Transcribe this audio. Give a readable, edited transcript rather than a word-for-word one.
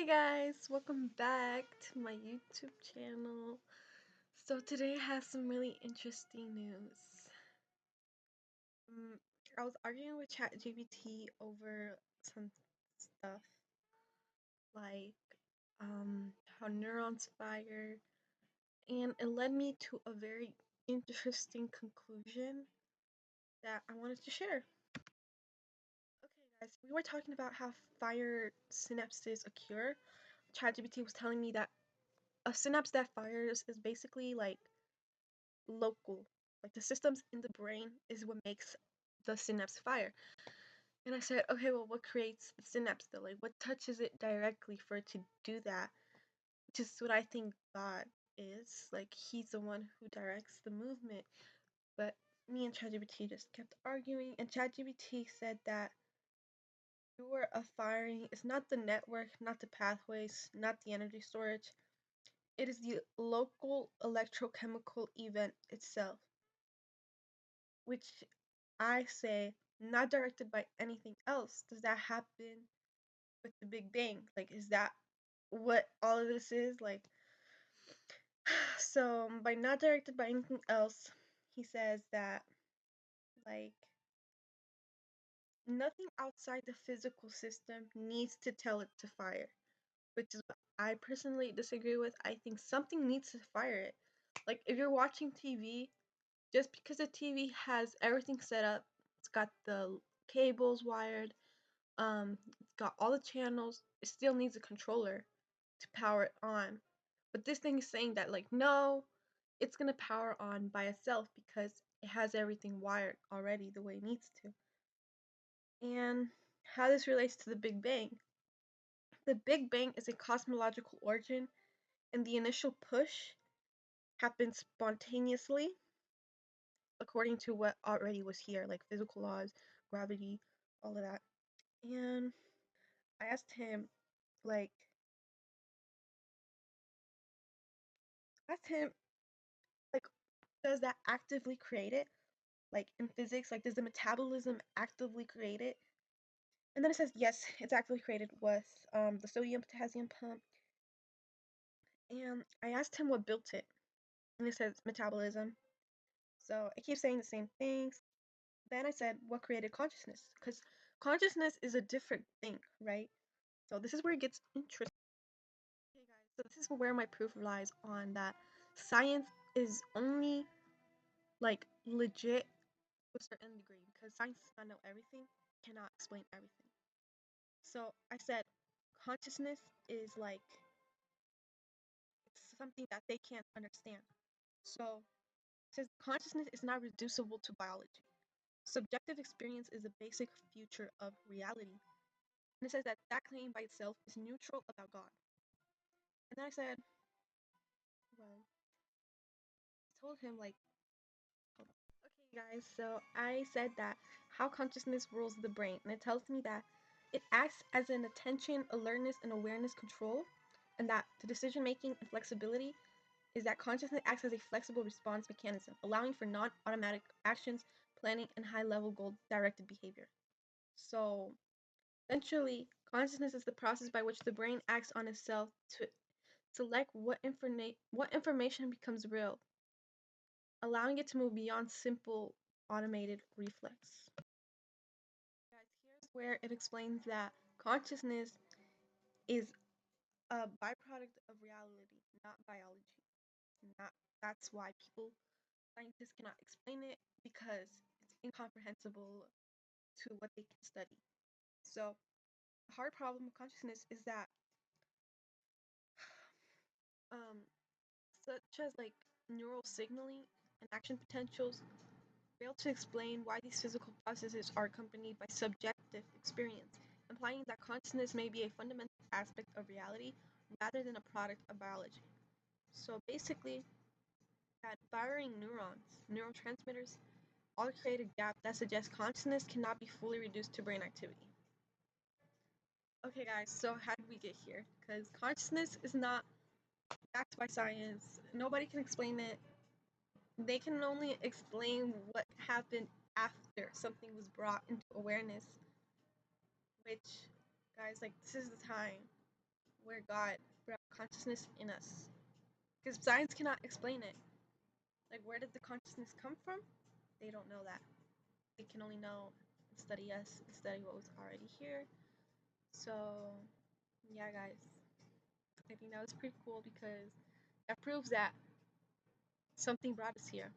Hey guys, welcome back to my YouTube channel. So today I have some really interesting news. Um, I was arguing with ChatGPT over some stuff like how neurons fire, and it led me to a very interesting conclusion that I wanted to share. Okay guys, we were talking about how fire synapses occur. ChatGPT was telling me that a synapse that fires is basically like local. Like the systems in the brain is what makes the synapse fire. And I said, okay, well, what creates the synapse though? Like, what touches it directly for it to do that? Which is what I think God is. Like, He's the one who directs the movement. But me and ChatGPT just kept arguing, and ChatGPT said that your of firing is not the network, not the pathways, not the energy storage. It is the local electrochemical event itself, which I say not directed by anything else. Does that happen with the Big Bang? Like, is that what all of this is? Like, so by not directed by anything else, he says that, like, nothing outside the physical system needs to tell it to fire, which is what I personally disagree with. I think something needs to fire it. Like, if you're watching TV, just because the TV has everything set up, it's got the cables wired, it's got all the channels, it still needs a controller to power it on. But this thing is saying that, like, no, it's gonna power on by itself because it has everything wired already the way it needs to. And how this relates to the Big Bang. The Big Bang is a cosmological origin, and the initial push happened spontaneously according to what already was here, like physical laws, gravity, all of that. And I asked him, like, asked him, like, does that actively create it? Like in physics, like, does the metabolism actively create it? And then it says, yes, it's actively created with the sodium potassium pump. And I asked him what built it, and it says metabolism. So it keeps saying the same things. Then I said, what created consciousness? Because consciousness is a different thing, right? So this is where it gets interesting. Okay, guys, so this is where my proof lies on that science is only like legit to a certain degree because science does not know everything, cannot explain everything. So I said consciousness is like it's something that they can't understand. So it says consciousness is not reducible to biology. Subjective experience is the basic feature of reality. And it says that that claim by itself is neutral about God. And then I said, well, I told him like, hold on. Okay, guys, so I said that how consciousness rules the brain, and it tells me that it acts as an attention, alertness, and awareness control, and that the decision making and flexibility is that consciousness acts as a flexible response mechanism, allowing for non automatic actions, planning, and high level goal directed behavior. So, essentially, consciousness is the process by which the brain acts on itself to select what information becomes real, allowing it to move beyond simple automated reflex. Guys, here's where it explains that consciousness is a byproduct of reality, not biology. Not That's why scientists cannot explain it because it's incomprehensible to what they can study. So, the hard problem of consciousness is that um, such as like neural signaling and action potentials fail to explain why these physical processes are accompanied by subjective experience, implying that consciousness may be a fundamental aspect of reality rather than a product of biology. So basically, that firing neurons, neurotransmitters, all create a gap that suggests consciousness cannot be fully reduced to brain activity. Okay, guys, so how did we get here? Because consciousness is not backed by science. Nobody can explain it. They can only explain what happened after something was brought into awareness, which, guys, like, this is the time. we're God. We have consciousness in us. Because science cannot explain it. Like, where did the consciousness come from? They don't know that. They can only know study us, study what was already here. So, yeah, guys, I think that was pretty cool because that proves that something brought us here.